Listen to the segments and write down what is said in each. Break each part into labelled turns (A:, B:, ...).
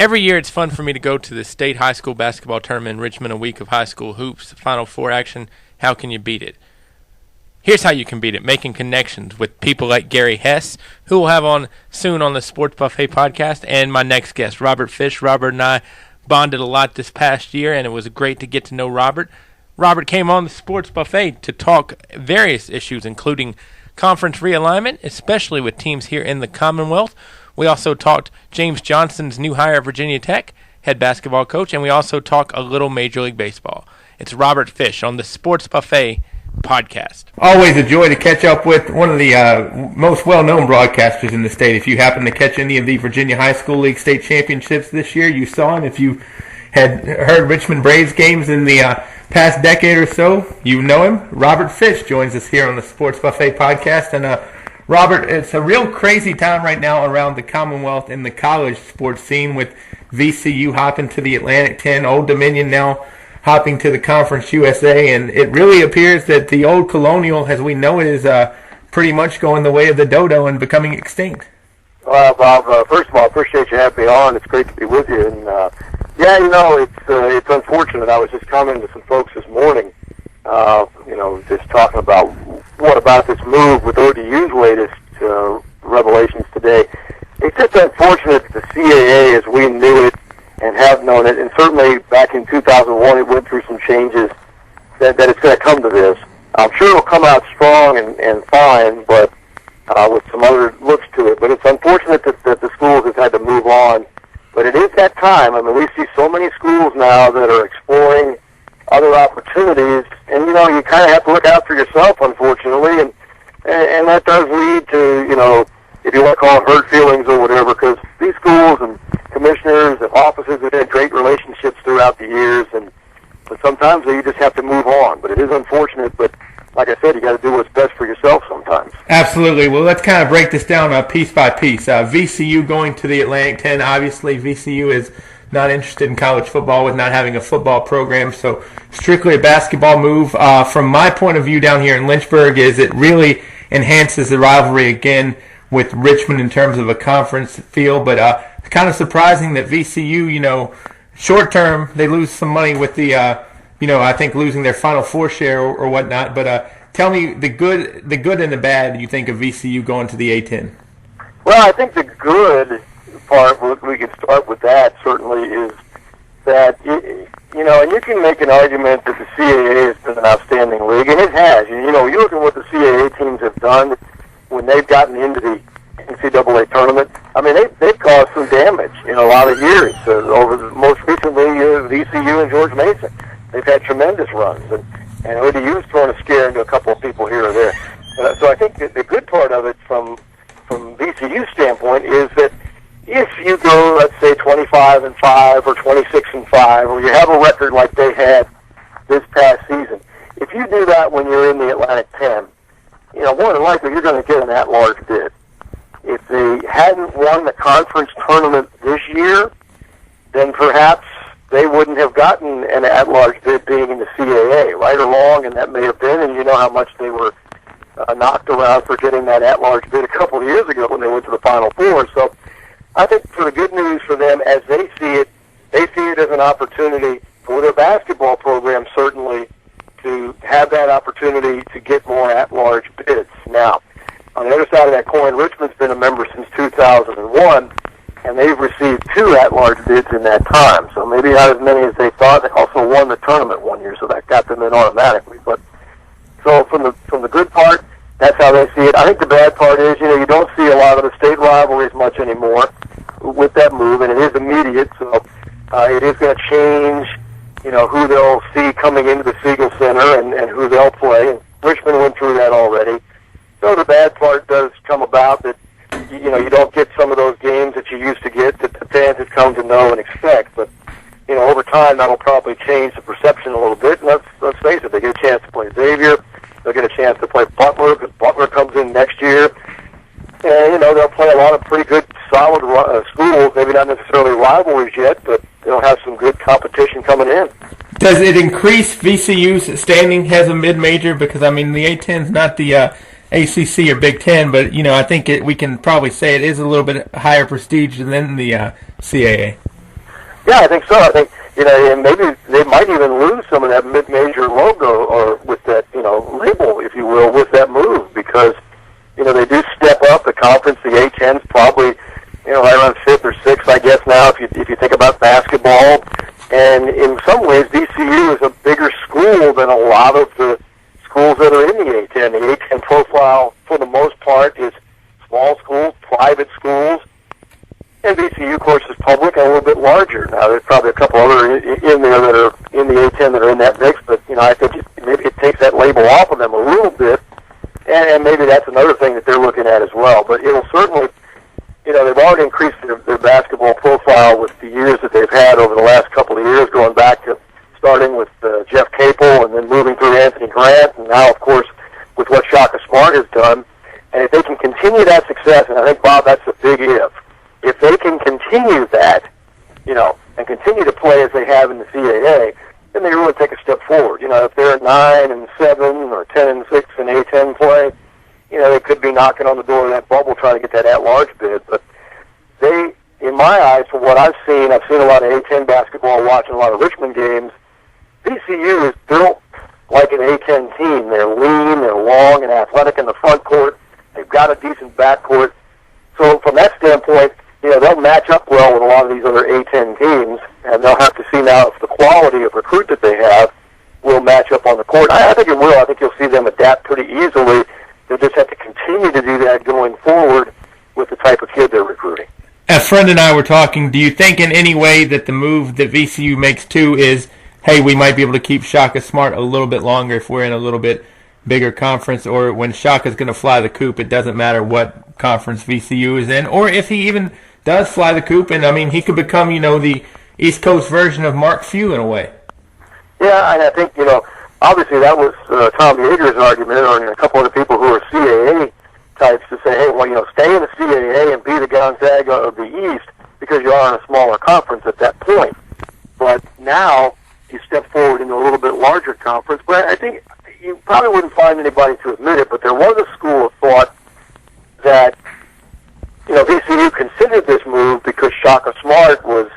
A: Every year it's fun for me to go to the state high school basketball tournament in Richmond, a week of high school hoops, Final Four action. How can you beat it? Here's how you can beat it: making connections with people like Gary Hess, who we'll have on soon on the Sports Buffet podcast, and my next guest, Robert Fish. Robert and I bonded a lot this past year, and it was great to get to know Robert. Robert came on the Sports Buffet to talk various issues, including conference realignment, especially with teams here in the Commonwealth. We also talked James Johnson's new hire at Virginia Tech, head basketball coach, and we also talk a little Major League Baseball. It's Robert Fish on the Sports Buffet podcast.
B: Always a joy to catch up with one of the most well-known broadcasters in the state. If you happen to catch any of the Virginia High School League state championships this year, you saw him. If you had heard Richmond Braves games in the past decade or so, you know him. Robert Fish joins us here on the Sports Buffet podcast. And Robert, it's a real crazy time right now around the Commonwealth and the college sports scene, with VCU hopping to the Atlantic 10, Old Dominion now hopping to the Conference USA, and it really appears that the old Colonial, as we know it, is pretty much going the way of the dodo and becoming extinct.
C: Well, Bob, first of all, I appreciate you having me on. It's great to be with you. And it's unfortunate. I was just commenting to some folks this morning, just talking about what about this move with ODU's latest revelations today. It's just unfortunate that the CAA, as we knew it and have known it, and certainly back in 2001 it went through some changes, that it's going to come to this. I'm sure it'll come out strong and fine, but with some other looks to it. But it's unfortunate that the schools have had to move on. But it is that time. I mean, we see so many schools now that are exploring other opportunities, and you kind of have to look out for yourself, unfortunately, and that does lead to, if you want to call it hurt feelings or whatever, because these schools and commissioners and offices have had great relationships throughout the years, but sometimes you just have to move on. But it is unfortunate, but like I said, you got to do what's best for yourself sometimes.
B: Absolutely. Well, let's kind of break this down piece by piece. VCU going to the Atlantic 10. Obviously, VCU is not interested in college football with not having a football program, so strictly a basketball move. From my point of view down here in Lynchburg, is it really enhances the rivalry again with Richmond in terms of a conference feel, but it's kind of surprising that VCU, short term, they lose some money with the, I think losing their Final Four share or whatnot, but tell me the good and the bad you think of VCU going to the A-10.
C: Well, I think the good part, we can start with that, certainly, is that, and you can make an argument that the CAA has been an outstanding league, and it has. You look at what the CAA teams have done when they've gotten into the NCAA tournament. I mean, they've caused some damage in a lot of years. Most recently, VCU and George Mason. They've had tremendous runs, and ODU's thrown a scare into a couple of people here or there. So I think that the good part of it from VCU's standpoint is that if you go, let's say, 25-5 or 26-5, or you have a record like they had this past season, if you do that when you're in the Atlantic 10, more than likely you're going to get an at-large bid. If they hadn't won the conference tournament this year, then perhaps they wouldn't have gotten an at-large bid being in the CAA, right or wrong, and that may have been, and you know how much they were knocked around for getting that at-large bid a couple of years ago when they went to the Final Four. So I think for the good news for them, as they see it as an opportunity for their basketball program, certainly, to have that opportunity to get more at-large bids. Now, on the other side of that coin, Richmond's been a member since 2001, and they've received 2 at-large bids in that time. So maybe not as many as they thought. They also won the tournament one year, so that got them in automatically. But so from the good part, that's how they see it. I think the bad part is, you don't see a lot of the state rivalries much anymore with that move, and it is immediate, so it is going to change, who they'll see coming into the Siegel Center and who they'll play. And Richmond went through that already. So the bad part does come about that, you don't get some of those games that you used to get that the fans have come to know and expect. But, over time, that'll probably change the perception a little bit. And let's face it, they get a chance to play Xavier. They'll get a chance to play Butler, because Butler comes in next year. And, they'll play a lot of pretty good, solid schools, maybe not necessarily rivalries yet, but they'll have some good competition coming in.
B: Does it increase VCU's standing as a mid-major? Because, the A-10's not the ACC or Big Ten, but, I think we can probably say it is a little bit higher prestige than the CAA.
C: Yeah, I think so. I think, and maybe they might even lose some of that mid-major logo or with that, label, if you will, with that move because, they do step up the conference. The A-10's probably, right around 5th or 6th, I guess now, if you think about basketball. And in some ways, VCU is a bigger school than a lot of the schools that are in the A-10. The A-10 profile, for the most part, is small schools, private schools. And VCU, of course, is public and a little bit larger. Now, there's probably a couple other in there that are in the A-10 that are in that mix, but, I think maybe it takes that label off of them a little bit, and maybe that's another thing that they're looking at as well. But it'll certainly, they've already increased their basketball profile with the years that they've had over the last couple of years, going back to starting with Jeff Capel and then moving through Anthony Grant, and now, of course, with what Shaka Smart has done. And if they can continue that success, and I think, Bob, that's a big if they can continue that, and continue to play as they have in the CAA, then they really take a step forward. If they're 9-7 or 10-6 in A-10 play, they could be knocking on the door of that bubble trying to get that at-large bid. But they, in my eyes, from what I've seen a lot of A-10 basketball, watching a lot of Richmond games. VCU is built like an A-10 team. They're lean, they're long and athletic in the front court. They've got a decent back court. So from that standpoint, they'll match up well with a lot of these other A-10 teams, and they'll have to see now if the quality of recruit that they have will match up on the court. I think it will. I think you'll see them adapt pretty easily. They'll just have to continue to do that going forward with the type of kid they're recruiting.
B: As Friend and I were talking, do you think in any way that the move that VCU makes too is, hey, we might be able to keep Shaka Smart a little bit longer if we're in a little bit bigger conference, or when Shaka's going to fly the coop, it doesn't matter what conference VCU is in, or if he even does fly the coop, and he could become, the East Coast version of Mark Few in a way.
C: Yeah, and I think, obviously that was Tom Yeager's argument, or a couple of people who are CAA types to say, hey, well, stay in the CAA and be the Gonzaga of the East because you are in a smaller conference at that point. But now you step forward into a little bit larger conference. But I think you probably wouldn't find anybody to admit it, but there was a school of thought that VCU considered this move because Shaka Smart was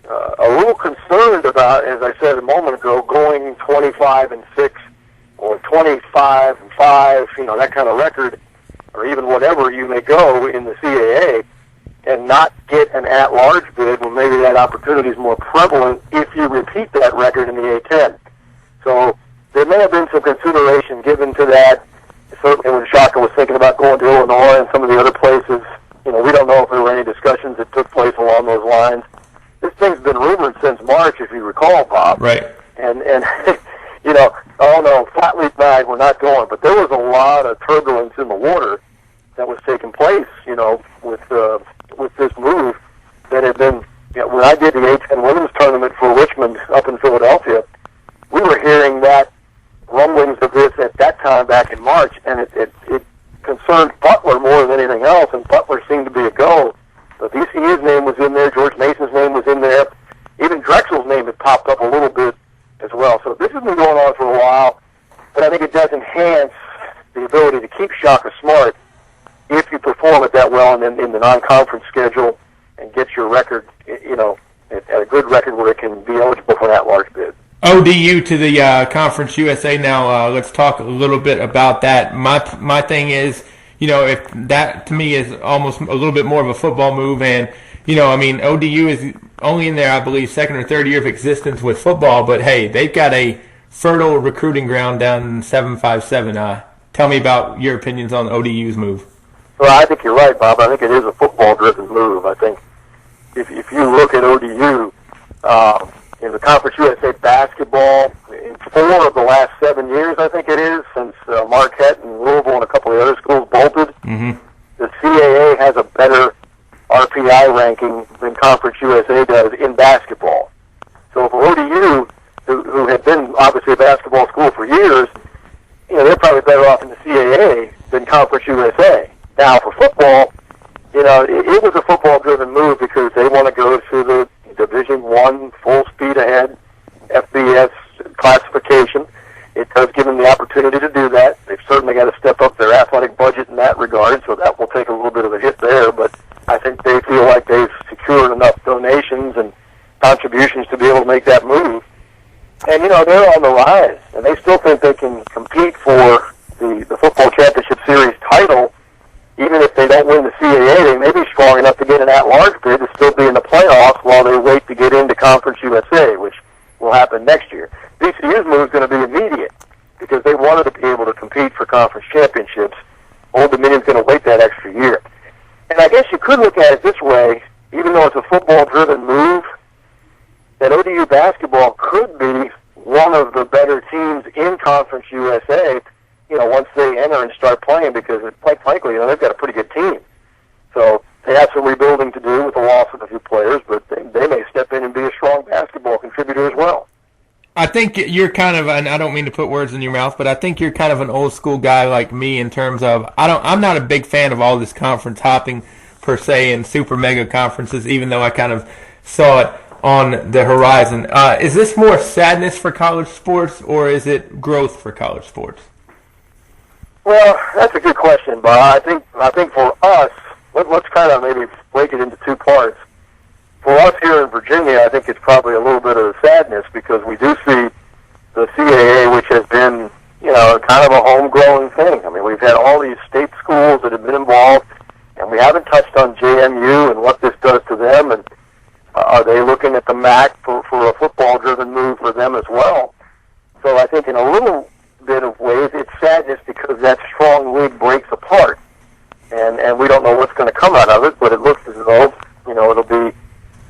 C: a little concerned about, as I said a moment ago, going 25-6 or 25-5, that kind of record, or even whatever you may go in the CAA, and not get an at-large bid when maybe that opportunity is more prevalent if you repeat that record in the A-10. So there may have been some consideration given to that. Certainly when Shaka was thinking about going to Illinois and some of the other places, we don't know if there were any discussions that took place along those lines. This thing's been rumored since March, if you recall, Bob.
B: Right.
C: And oh no, flat leaf bag, we're not going. But there was a lot of turbulence in the water that was taking place, with this move that had been, when I did the A-10 women's tournament for Richmond up in Philadelphia, we were hearing that rumblings of this at that time back in March, and it concerned Butler more than anything else, and Butler seemed to be a go. The VCU's name was in there, George Mason's name was in there, even Drexel's name had popped up a little bit as well. So this has been going on for a while, but I think it does enhance the ability to keep Shaka Smart if you perform it that well in the non-conference schedule and get your record, at a good record where it can be eligible for that large bid.
B: ODU to the Conference USA now. Let's talk a little bit about that. My thing is, if that to me is almost a little bit more of a football move, and ODU is only in there, I believe, second or third year of existence with football, but hey, they've got a fertile recruiting ground down in 757. Tell me about your opinions on ODU's move.
C: Well, I think you're right, Bob. I think it is a football-driven move. I think if you look at ODU, in the Conference USA basketball, in 4 of the last 7 years, I think it is, since Marquette and Louisville and a couple of the other schools bolted, the CAA has a better RPI ranking than Conference USA does in basketball. So for ODU, who had been obviously a basketball school for years, they're probably better off in the CAA than Conference USA. Now for football, it was a football-driven move because they want to go to the Division I full speed ahead FBS classification. It does give them the opportunity to do that. They've certainly got to step up their athletic budget in that regard, so that will take a little bit of a hit there. But I think they feel like they've secured enough donations and contributions to be able to make that move. And, you know, they're on the rise, and they still think they can compete for the Football Championship Series title. Even if they don't win the CAA, they may be strong enough to get an at-large bid to still be in the playoffs while they wait to get into Conference USA, which will happen next year. VCU's move is going to be immediate because they wanted to be able to compete for conference championships. Old Dominion's going to wait that extra year. And I guess you could look at it this way, even though it's a football-driven move, that ODU basketball could be one of the better teams in Conference USA, you know, once they enter and start playing, because quite frankly, you know, they've got a pretty good team. So they have some rebuilding to do with the loss of a few players, but they may step in and be a strong basketball contributor as well.
B: I think you're kind of, and I don't mean to put words in your mouth, but I think you're kind of an old school guy like me in terms of I'm not a big fan of all this conference hopping per se and super mega conferences, even though I kind of saw it on the horizon. Is this more sadness for college sports, or is it growth for college sports?
C: Well, that's a good question, Bob. I think for us, let's kind of maybe break it into two parts. For us here in Virginia, I think it's probably a little bit of sadness because we do see the CAA, which has been, you know, kind of a homegrown thing. I mean, we've had all these state schools that have been involved, and we haven't touched on JMU and what this does to them, and are they looking at the MAC for a football-driven move for them as well? So I think in a little bit of ways, it's sadness because that strong league breaks apart, and we don't know what's going to come out of it, but it looks as though, you know, it'll be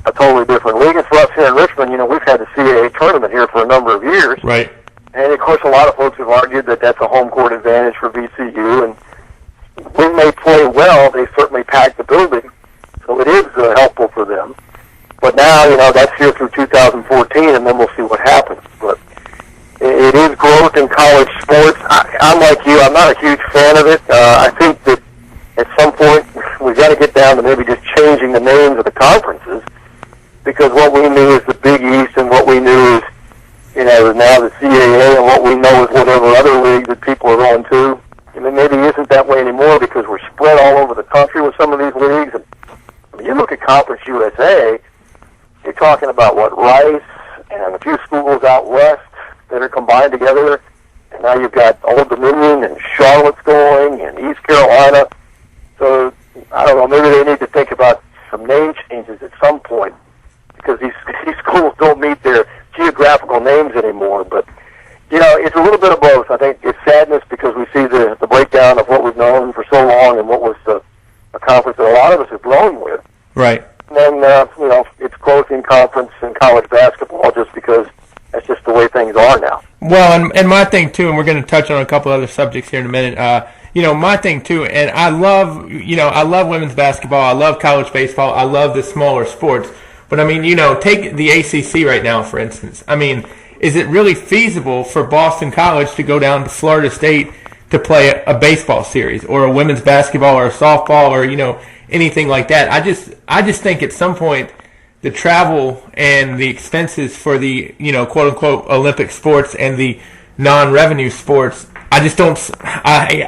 C: a totally different league. And for us here in Richmond, you know, we've had the CAA tournament here for a number of years.
B: Right.
C: And, of course, a lot of folks have argued that that's a home court advantage for VCU. And when they play well, they certainly pack the building. So it is helpful for them. But now, you know, that's here through 2014, and then we'll see what happens. But it is growth in college sports. I'm like you. I'm not a huge fan of it. I think that at some point we've got to get down to maybe just changing the names of the conferences, because what we knew is the Big East and what we knew is, you know, now the CAA, and what we know is whatever other league that people are going to. I mean, maybe it isn't that way anymore because we're spread all over the country with some of these leagues. And, I mean, you look at Conference USA, you're talking about, what, Rice and a few schools out west that are combined together. And now you've got Old Dominion and Charlotte's going and East Carolina. So, I don't know, maybe they need to think about some name changes at some point, because these schools don't meet their geographical names anymore. But, you know, it's a little bit of both. I think it's sadness because we see the breakdown of what we've known for so long and what was a conference that a lot of us have grown with.
B: Right.
C: And then, you know, it's growth in conference and college basketball just because that's just the way things are now.
B: Well, and my thing, too, and we're going to touch on a couple other subjects here in a minute, you know, my thing, too, and I love women's basketball, I love college baseball, I love the smaller sports. But, I mean, you know, take the ACC right now, for instance. I mean, is it really feasible for Boston College to go down to Florida State to play a baseball series or a women's basketball or a softball or, you know, anything like that? I just think at some point the travel and the expenses for the, you know, quote-unquote Olympic sports and the non-revenue sports, I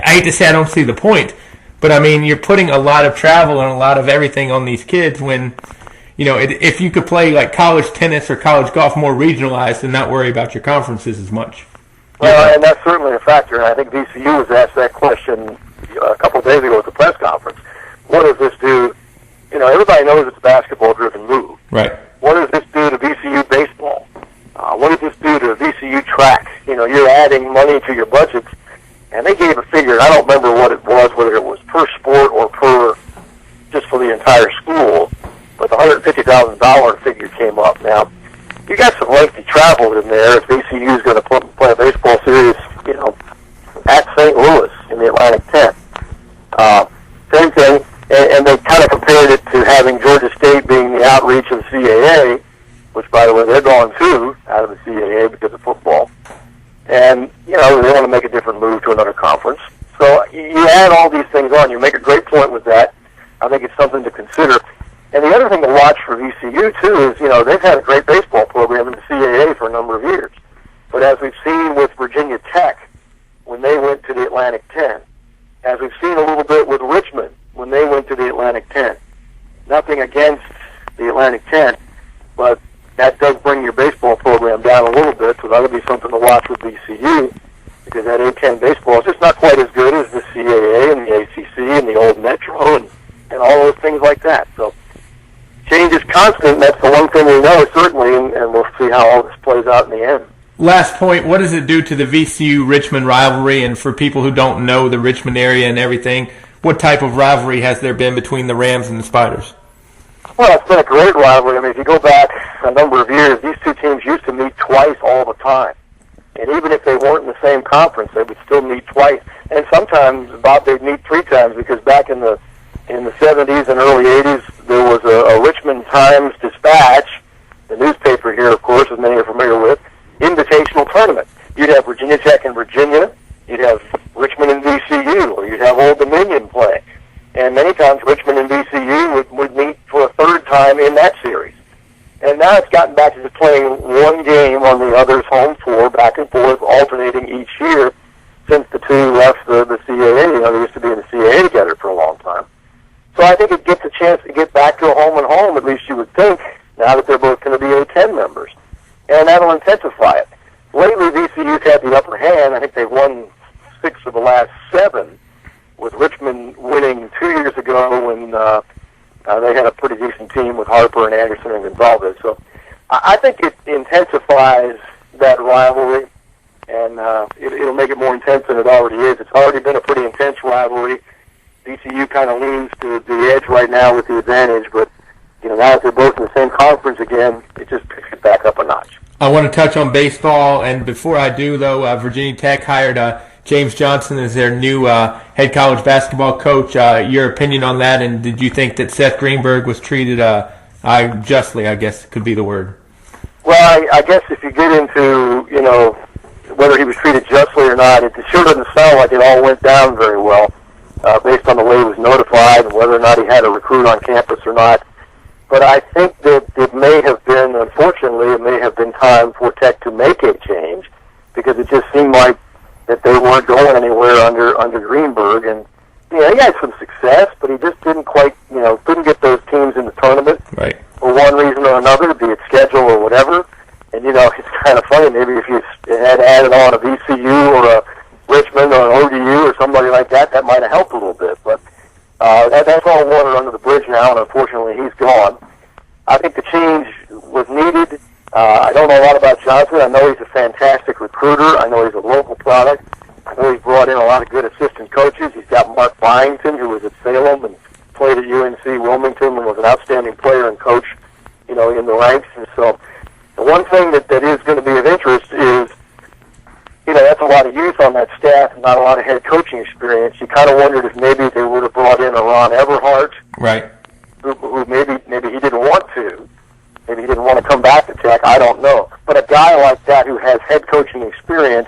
B: hate to say I don't see the point. But, I mean, you're putting a lot of travel and a lot of everything on these kids when, you know, if you could play like college tennis or college golf more regionalized and not worry about your conferences as much.
C: Well, and that's certainly a factor. And I think VCU was asked that question a couple of days ago at the press conference. What does this do? You know, everybody knows it's a basketball-driven move.
B: Right.
C: What does this do to VCU baseball? What does this do to VCU track? You know, you're adding money to your budgets. And they gave a figure, I don't remember what it was, whether it was per sport or per just for the entire school, but the $150,000 figure came up. Now, you got some lengthy travel in there if VCU is going to play a baseball series, you know, at St. Louis in the Atlantic 10. Same thing, and they kind of compared it to having Georgia State being the outreach of the CAA, which, by the way, they're going too out of the CAA because of football. And, you know, they want to make a different move to another conference. So you add all these things on. You make a great point with that. I think it's something to consider. And the other thing to watch for VCU, too, is, you know, they've had a great baseball program in the CAA for a number of years. But as we've seen with Virginia Tech when they went to the Atlantic 10, as we've seen a little bit with Richmond when they went to the Atlantic 10, nothing against the Atlantic 10, but that does bring your baseball program down a little bit, so that'll be something to watch with VCU, because that A-10 baseball is just not quite as good as the CAA and the ACC and the old Metro and all those things like that. So change is constant. That's the one thing we know, certainly, and we'll see how all this plays out in the end.
B: Last point, what does it do to the VCU-Richmond rivalry? And for people who don't know the Richmond area and everything, what type of rivalry has there been between the Rams and the Spiders?
C: Well, it's been a great rivalry. I mean, if you go back a number of years, these two teams used to meet twice all the time. And even if they weren't in the same conference, they would still meet twice. And sometimes, Bob, they'd meet three times, because back in the 70s and early 80s, there was a Richmond Times-Dispatch, the newspaper here, of course, as many are familiar with, invitational tournament. You'd have Virginia Tech and Virginia, you'd have Richmond and VCU, or you'd have Old Dominion play. And many times Richmond and VCU would meet for a third time in that series. And now it's gotten back to just playing one game on the other's home floor, back and forth, alternating each year since the two left the CAA. You know, they used to be in the CAA together for a long time. So I think it gets a chance to get back to a home and home, at least you would think, now that they're both going to be A-10 members. And that'll intensify it. Lately, VCU's had the upper hand. I think they've won 6 of the last 7, with Richmond winning 2 years ago when they had a pretty decent team with Harper and Anderson and Gonzalez. So I think it intensifies that rivalry, and it'll make it more intense than it already is. It's already been a pretty intense rivalry. VCU kind of leans to the edge right now with the advantage, but now that they're both in the same conference again, it just picks it back up a notch.
B: I want to touch on baseball, and before I do, though, Virginia Tech hired James Johnson as their new head college basketball coach. Your opinion on that, and did you think that Seth Greenberg was treated justly, I guess could be the word?
C: Well, I guess if you get into, whether he was treated justly or not, it sure doesn't sound like it all went down very well, based on the way he was notified and whether or not he had a recruit on campus or not. But I think that it may have been, unfortunately, it may have been time for Tech to make a change, because it just seemed like that they weren't going anywhere under Greenberg. And, he had some success, but he just didn't quite, couldn't get those teams in the tournament.
B: Right.
C: For one reason or another, be it schedule or whatever. And, it's kind of funny, maybe if you had added on a VCU or a Richmond or an ODU or somebody like that, that might have helped a little bit. But that's all water under the bridge now, and unfortunately he's gone. I think the change was needed. I don't know a lot about Johnson. I know he's a fantastic recruiter. I know he's a local product. I know he's brought in a lot of good assistant coaches. He's got Mark Byington, who was at Salem and played at UNC Wilmington and was an outstanding player and coach, in the ranks. And so the one thing that is going to be of interest is, that's a lot of youth on that staff and not a lot of head coaching experience. You kind of wondered if maybe they would have brought in a Ron Everhart,
B: right?
C: Who maybe he didn't want to. Maybe he didn't want to come back to Tech. I don't know. But a guy like that who has head coaching experience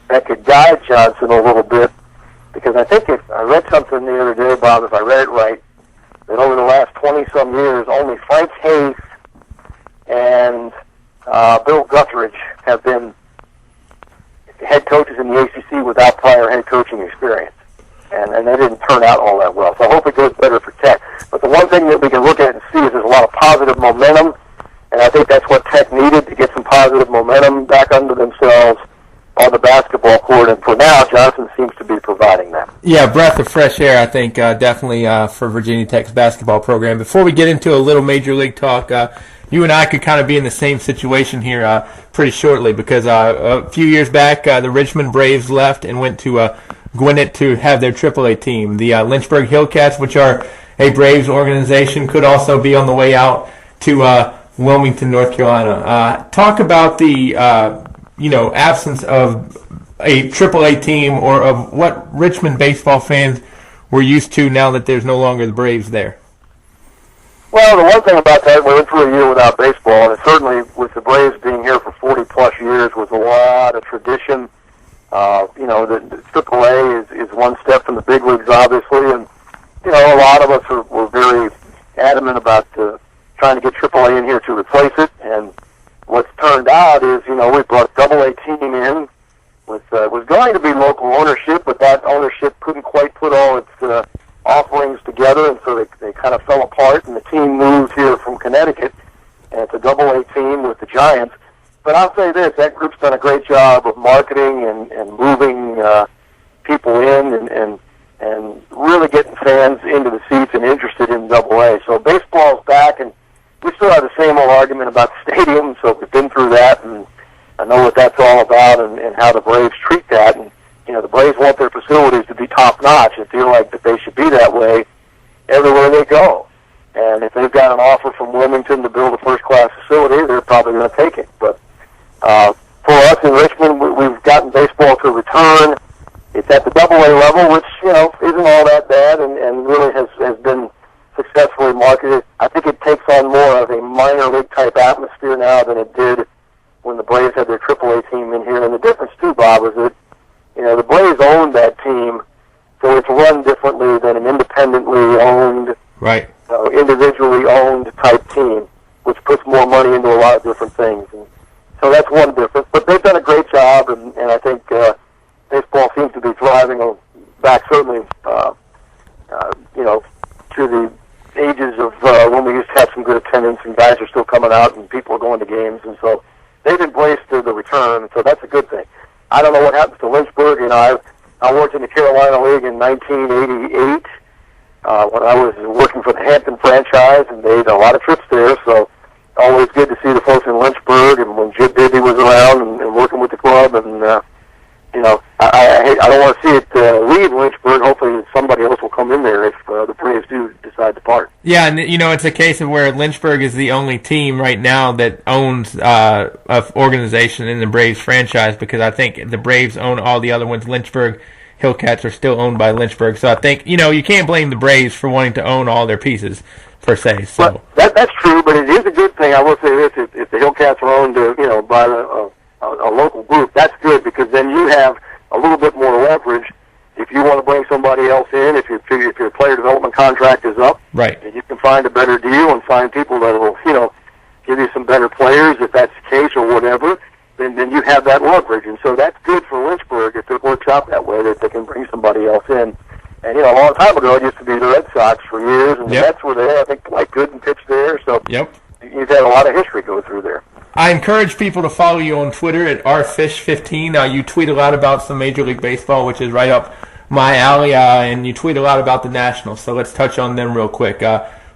C: that could guide Johnson a little bit, because I think if I read something the other day, Bob, if I read it right, that over the last 20-some years, only Frank Hayes and Bill Guthridge have been head coaches in the ACC without prior head coaching experience. And they didn't turn out all that well. So I hope it goes better for Tech. But the one thing that we can look at and see is there's a lot of positive momentum, and I think that's what Tech needed, to get some positive momentum back under themselves on the basketball court. And for now, Johnson seems to be providing that.
B: Yeah, breath of fresh air, I think, definitely for Virginia Tech's basketball program. Before we get into a little Major League talk, you and I could kind of be in the same situation here pretty shortly, because a few years back, the Richmond Braves left and went to Gwinnett to have their AAA team. The Lynchburg Hillcats, which are a Braves organization, could also be on the way out to Wilmington, North Carolina. Talk about the absence of a AAA team, or of what Richmond baseball fans were used to now that there's no longer the Braves there.
C: Well, the one thing about that, we went through a year without baseball, and certainly with the Braves being here for 40-plus years, was a lot of tradition. The AAA is one step from the big leagues, obviously, and, a lot of us were very adamant about trying to get AAA in here to replace it, and what's turned out is, we brought a AA team in with, was going to be local ownership, but that ownership couldn't quite put all its offerings together, and so they kind of fell apart, and the team moved here from Connecticut, and it's a AA team with the Giants. But I'll say this, that group's done a great job of marketing and moving people in and really getting fans into the seats and interested in Double-A. So baseball's back, and we still have the same old argument about the stadium, so we've been through that, and I know what that's all about and how the Braves treat that. And, you know, the Braves want their facilities to be top-notch and feel like that they should be that way everywhere they go. And if they've got an offer from Wilmington to build a first-class facility, they're probably going to take it. But for us in Richmond, we've gotten baseball to return. It's at the Double-A level, which, you know, isn't all that bad and really has been successfully marketed. I think it takes on more of a minor league type atmosphere now than it did when the Braves had their Triple-A team in here. And the difference, too, Bob, is that, you know, the Braves owned that team, so it's run differently than an independently owned,
B: right,
C: individually owned type team, which puts more money into a lot of different things. And so that's one difference. But they've done a great job, and I think baseball seems to be thriving back certainly, you know, to the ages of when we used to have some good attendance and guys are still coming out and people are going to games. And so they've embraced the return, so that's a good thing. I don't know what happens to Lynchburg. You know, I worked in the Carolina League in 1988 when I was working for the Hampton franchise, and they had a lot of trips there, so always good to see the folks in Lynchburg, and when Jim Bibby was around and working with the club, and you know, I don't want to see it leave Lynchburg. Hopefully somebody else will come in there if the Braves do decide to part.
B: Yeah, and you know, it's a case of where Lynchburg is the only team right now that owns an organization in the Braves franchise, because I think the Braves own all the other ones. Lynchburg, Hillcats are still owned by Lynchburg. So I think, you know, you can't blame the Braves for wanting to own all their pieces, per se. So
C: well, that's true, but it is a good thing. I will say this, if the Hillcats are owned, you know, by a local group, that's good, because then you have a little bit more leverage if you want to bring somebody else in. If your player development contract is up,
B: right,
C: and you can find a better deal and find people that will, you know, give you some better players, if that's the case or whatever, then you have that leverage. And so that's good for Lynchburg if it works out that way, that they can bring somebody else in. And, you know, a long time ago, it used to be the Red Sox for years, and the Mets were there. I think Mike Gooden pitched there, so you've had a lot of history go through there.
B: I encourage people to follow you on Twitter at rfish15. You tweet a lot about some Major League Baseball, which is right up my alley, and you tweet a lot about the Nationals, so let's touch on them real quick.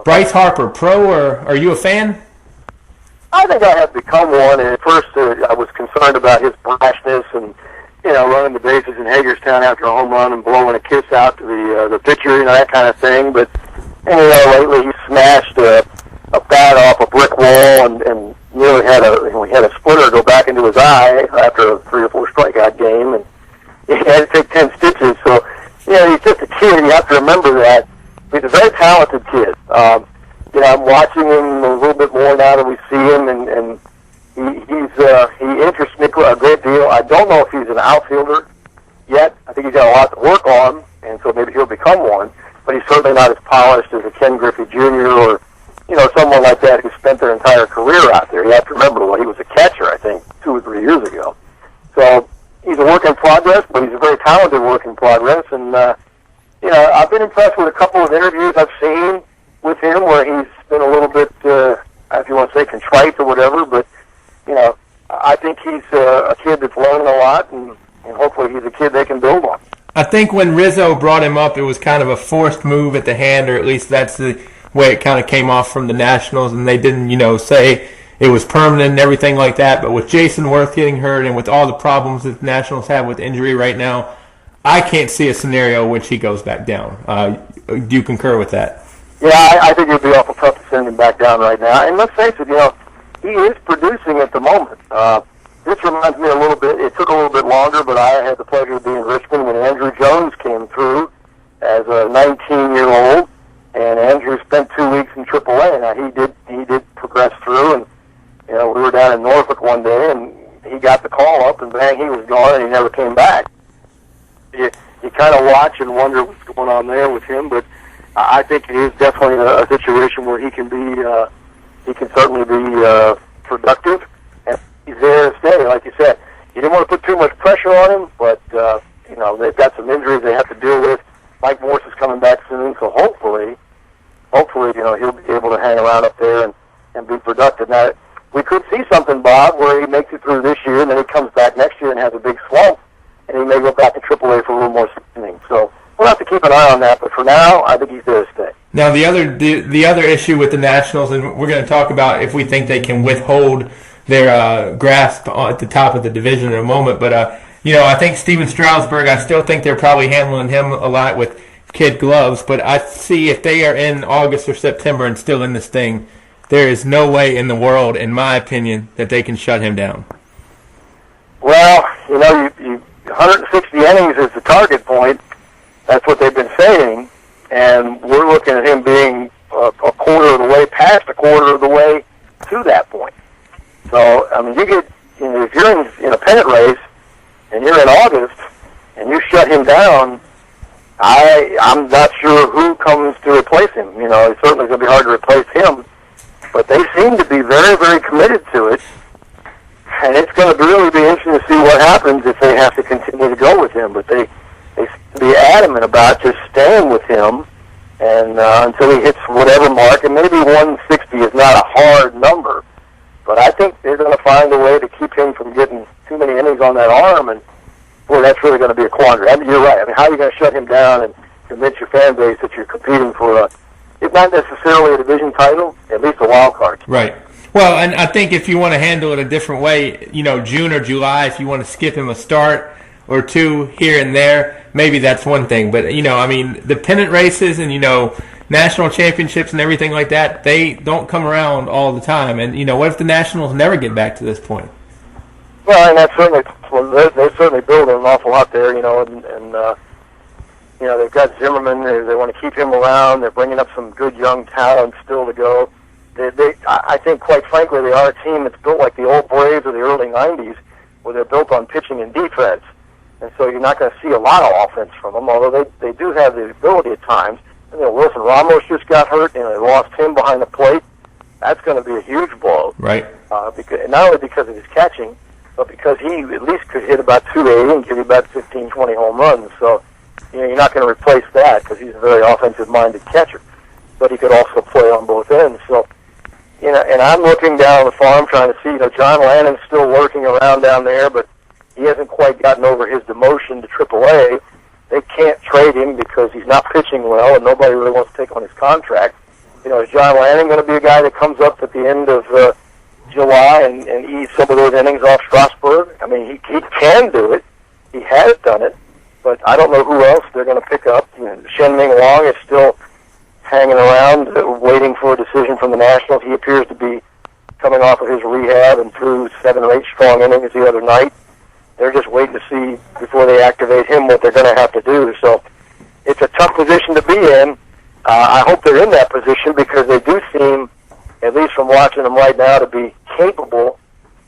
B: Bryce Harper, pro, or are you a fan?
C: I think I have become one, and at first I was concerned about his brashness and, you know, running the bases in Hagerstown after a home run and blowing a kiss out to the pitcher, you know, that kind of thing. But, you know, lately he smashed a bat off a brick wall and nearly had a splitter go back into his eye after a 3 or 4 strikeout game, and he had to take 10 stitches. So, you know, he's just a kid, and you have to remember that. He's a very talented kid. You know, I'm watching him a little bit more now that we see him, and he interests me a great deal. I don't know if he's an outfielder yet. I think he's got a lot to work on, and so maybe he'll become one. But he's certainly not as polished as a Ken Griffey Jr. or, you know, someone like that who spent their entire career out there. You have to remember, well, he was a catcher, I think, 2 or 3 years ago. So he's a work in progress, but he's a very talented work in progress. And, you know, I've been impressed with a couple of interviews I've seen with him where he's been a little bit, if you want to say contrite or whatever, but, you know, I think he's a kid that's learning a lot, and hopefully he's a kid they can build on.
B: I think when Rizzo brought him up, it was kind of a forced move at the hand, or at least that's the way it kind of came off from the Nationals, and they didn't, you know, say it was permanent and everything like that. But with Jason Worth getting hurt and with all the problems that the Nationals have with injury right now, I can't see a scenario in which he goes back down. Do you concur with that?
C: Yeah, I think it would be awful tough to send him back down right now. And let's face it, you know, he is producing at the moment. This reminds me a little bit, it took a little bit longer, but I had the pleasure of being in Richmond when Andrew Jones came through as a 19-year-old, and Andrew spent 2 weeks in AAA. Now, he did progress through, and, you know, we were down in Norfolk one day, and he got the call up, and bang, he was gone, and he never came back. You kind of watch and wonder what's going on there with him, but I think it is definitely a situation where he can certainly be productive, and he's there to stay. Like you said, you didn't want to put too much pressure on him, but you know, they've got some injuries they have to deal with. Mike Morse is coming back soon, so hopefully, you know, he'll be able to hang around up there and be productive. Now, we could see something happen, Bob, where he makes it through this year, and then he comes back next year and has a big slump, and he may go back to AAA for a little more seasoning. So we'll have to keep an eye on that. But for now, I think he's there to stay.
B: Now, the other issue with the Nationals, and we're going to talk about if we think they can withhold their grasp at the top of the division in a moment. But, I think Steven Strasburg, I still think they're probably handling him a lot with kid gloves. But I see if they are in August or September and still in this thing, there is no way in the world, in my opinion, that they can shut him down.
C: Well, you 160 innings is the target point. That's what they've been saying. And we're looking at him being a quarter of the way, past a quarter of the way to that point. So, I mean, if you're in a pennant race and you're in August and you shut him down, I'm not sure who comes to replace him. It's certainly going to be hard to replace him. But they seem to be very, very committed to it. And it's going to really be interesting to see what happens if they have to continue to go with him. But they seem to be adamant about just staying with him and until he hits whatever mark. And maybe 160 is not a hard number. But I think they're going to find a way to keep him from getting too many innings on that arm. And, boy, that's really going to be a quandary. I mean, you're right. I mean, how are you going to shut him down and convince your fan base that you're competing for if not necessarily a division title, at least a wild card?
B: Right. Well, and I think if you want to handle it a different way, June or July, if you want to skip him a start or two here and there, maybe that's one thing. But, the pennant races and, national championships and everything like that, they don't come around all the time. And, what if the Nationals never get back to this point?
C: Well, and that's certainly, they're certainly building an awful lot there, they've got Zimmerman. They want to keep him around. They're bringing up some good young talent still to go. I think, quite frankly, they are a team that's built like the old Braves of the early 90s, where they're built on pitching and defense. And so you're not going to see a lot of offense from them, although they do have the ability at times. Wilson Ramos just got hurt, and they lost him behind the plate. That's going to be a huge blow.
B: Right.
C: Because, not only because of his catching, but because he at least could hit about 280 and give you about 15, 20 home runs. So, you're not going to replace that because he's a very offensive-minded catcher. But he could also play on both ends. So, and I'm looking down the farm trying to see, John Lannon's still working around down there, but he hasn't quite gotten over his demotion to AAA. They can't trade him because he's not pitching well, and nobody really wants to take on his contract. Is John Lannon going to be a guy that comes up at the end of July and eats some of those innings off Strasburg? I mean, he can do it. He has done it. But I don't know who else they're going to pick up. Shen-Ming Wong is still hanging around, waiting for a decision from the Nationals. He appears to be coming off of his rehab and threw 7 or 8 strong innings the other night. They're just waiting to see before they activate him what they're going to have to do. So it's a tough position to be in. I hope they're in that position because they do seem, at least from watching them right now, to be capable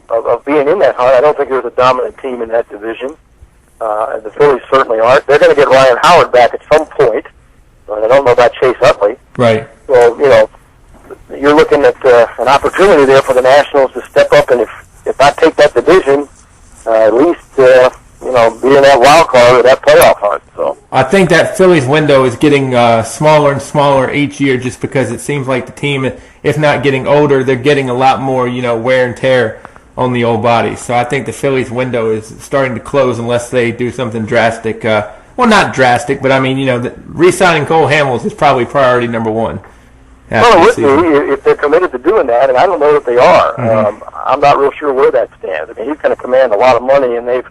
C: of being in that hunt. I don't think there's a dominant team in that division. The Phillies certainly aren't. They're going to get Ryan Howard back at some point. But I don't know about Chase Utley.
B: Right.
C: So, you're looking at an opportunity there for the Nationals to step up, and if I take that division, at least, be in that wild card or that playoff hunt. So
B: I think that Phillies window is getting smaller and smaller each year just because it seems like the team, if not getting older, they're getting a lot more, wear and tear on the old body. So I think the Phillies window is starting to close unless they do something drastic. Well, not drastic, but I mean, re-signing Cole Hamels is probably priority number one.
C: Well, it would be if they're committed to doing that, and I don't know that they are.
B: Mm-hmm.
C: I'm not real sure where that stands. I mean, he's going to command a lot of money, and they've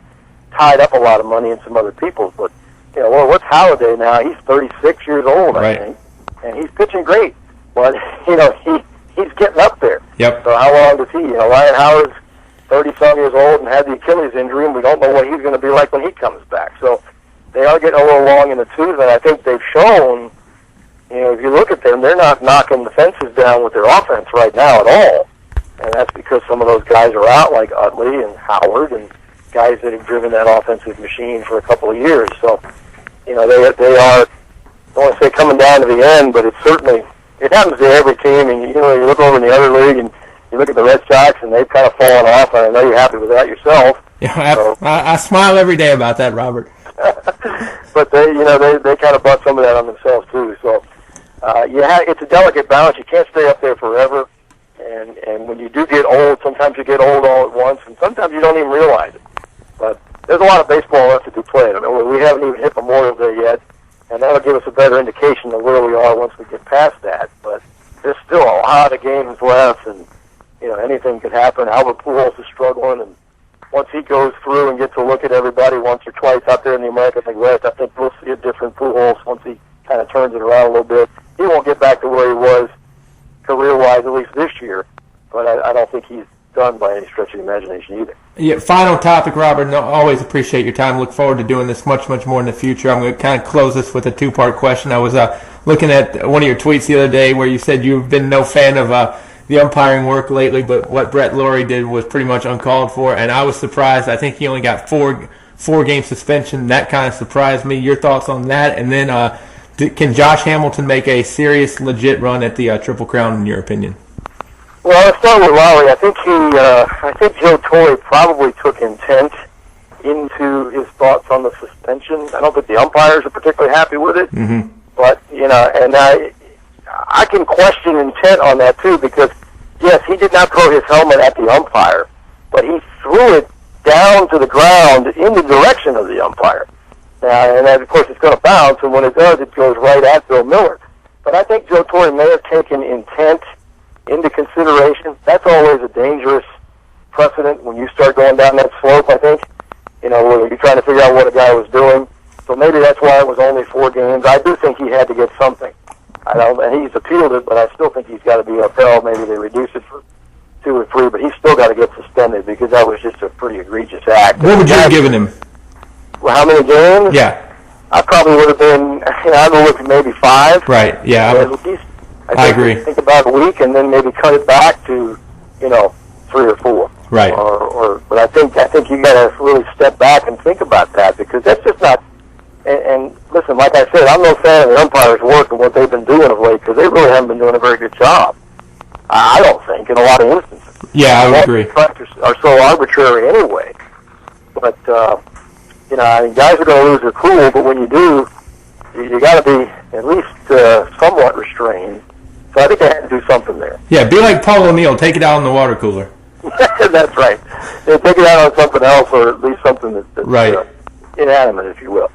C: tied up a lot of money in some other people's. But, what's Halladay now? He's 36 years old,
B: right.
C: I think, and he's pitching great. But, he's getting up there.
B: Yep.
C: So how long does he? Ryan Howard's 30-some years old and had the Achilles injury, and we don't know what he's going to be like when he comes back. So they are getting a little long in the tooth, and I think they've shown, if you look at them, they're not knocking the fences down with their offense right now at all. And that's because some of those guys are out, like Utley and Howard, and guys that have driven that offensive machine for a couple of years. So, they are, I don't want to say coming down to the end, but it happens to every team. And, you look over in the other league and you look at the Red Sox, and they've kind of fallen off, and I know you're happy with that yourself.
B: Yeah,
C: so,
B: I smile every day about that, Robert.
C: But they kind of brought some of that on themselves too. So it's a delicate balance. You can't stay up there forever, And when you do get old, sometimes you get old all at once, and sometimes you don't even realize it. But there's a lot of baseball left to be played. I mean, we haven't even hit Memorial Day yet, and that'll give us a better indication of where we are once we get past that. But there's still a lot of games left, and anything could happen. Albert Pujols is struggling, and once he goes through and gets to look at everybody once or twice out there in the American League West, I think we'll see a different Pujols once he kind of turns it around a little bit. He won't get back to where he was career-wise, at least this year, but I don't think he's done by any stretch of the imagination either.
B: Yeah, final topic, Robert. No, always appreciate your time. Look forward to doing this much, much more in the future. I'm going to kind of close this with a two-part question. I was looking at one of your tweets the other day where you said you've been no fan of the umpiring work lately, but what Brett Laurie did was pretty much uncalled for, and I was surprised. I think he only got four-game suspension. That kind of surprised me. Your thoughts on that? And then can Josh Hamilton make a serious, legit run at the Triple Crown, in your opinion?
C: Well, let's start with Lowry. I think Joe Torre probably took intent into his thoughts on the suspension. I don't think the umpires are particularly happy with it, but and I can question intent on that too, because yes, he did not throw his helmet at the umpire, but he threw it down to the ground in the direction of the umpire. Now, and then, of course, it's going to bounce, and when it does, it goes right at Bill Miller. But I think Joe Torre may have taken intent into consideration. That's always a dangerous precedent when you start going down that slope, I think, where you're trying to figure out what a guy was doing. So maybe that's why it was only 4 games. I do think he had to get something. And he's appealed it, but I still think he's got to be upheld. Maybe they reduce it for 2 or 3, but he's still got to get suspended because that was just a pretty egregious act.
B: What would you have given him?
C: Well, how many games?
B: Yeah.
C: I probably would have been, I'd go with maybe 5.
B: Right, yeah. I agree.
C: Think about a week and then maybe cut it back to, 3 or 4.
B: Right.
C: But I think you got to really step back and think about that, because that's just not. And listen, like I said, I'm no fan of the umpires' work and what they've been doing of late, because they really haven't been doing a very good job. I don't think, in a lot of instances.
B: Yeah, I would agree.
C: Are so arbitrary anyway. But guys are going to lose their cool. But when you do, you got to be at least somewhat restrained. So I think they had to do something there.
B: Yeah, be like Paul O'Neill. Take it out in the water cooler.
C: That's right. Yeah, take it out on something else, or at least something that's
B: right.
C: Inanimate, if you will.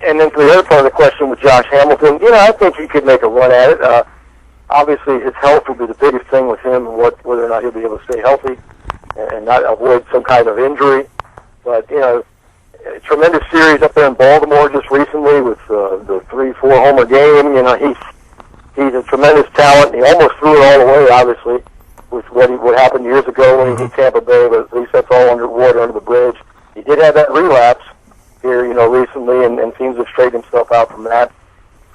C: And then for the other part of the question with Josh Hamilton, I think he could make a run at it. Obviously, his health will be the biggest thing with him, and whether or not he'll be able to stay healthy and not avoid some kind of injury. But, a tremendous series up there in Baltimore just recently with the 3-4 homer game. He's a tremendous talent, and he almost threw it all away, obviously, with what happened years ago when he hit Tampa Bay, but at least that's all underwater under the bridge. He did have that relapse here, recently, and seems to have straightened himself out from that.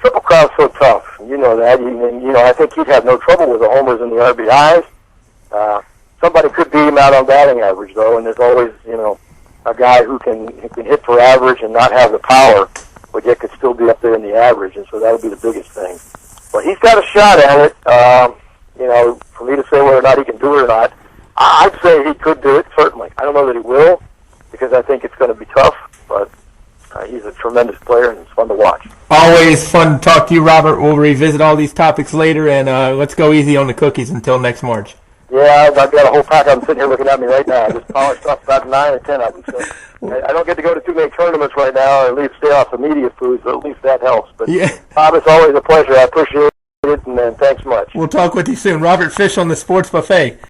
C: Triple Crown's so tough, you know that. I think he'd have no trouble with the homers and the RBIs. Somebody could beat him out on batting average, though, and there's always, a guy who can hit for average and not have the power, but yet could still be up there in the average, and so that would be the biggest thing. But he's got a shot at it. For me to say whether or not he can do it or not, I'd say he could do it, certainly. I don't know that he will, because I think it's going to be tough, but he's a tremendous player, and it's fun to watch.
B: Always fun to talk to you, Robert. We'll revisit all these topics later, and let's go easy on the cookies until next March.
C: Yeah, I've got a whole pack. I'm sitting here looking at me right now. I just polished off about 9 or 10 of them. So I don't get to go to too many tournaments right now, or at least stay off the media foods, but at least that helps. But yeah. Bob, it's always a pleasure. I appreciate it, and thanks much.
B: We'll talk with you soon. Robert Fish on the Sports Buffet.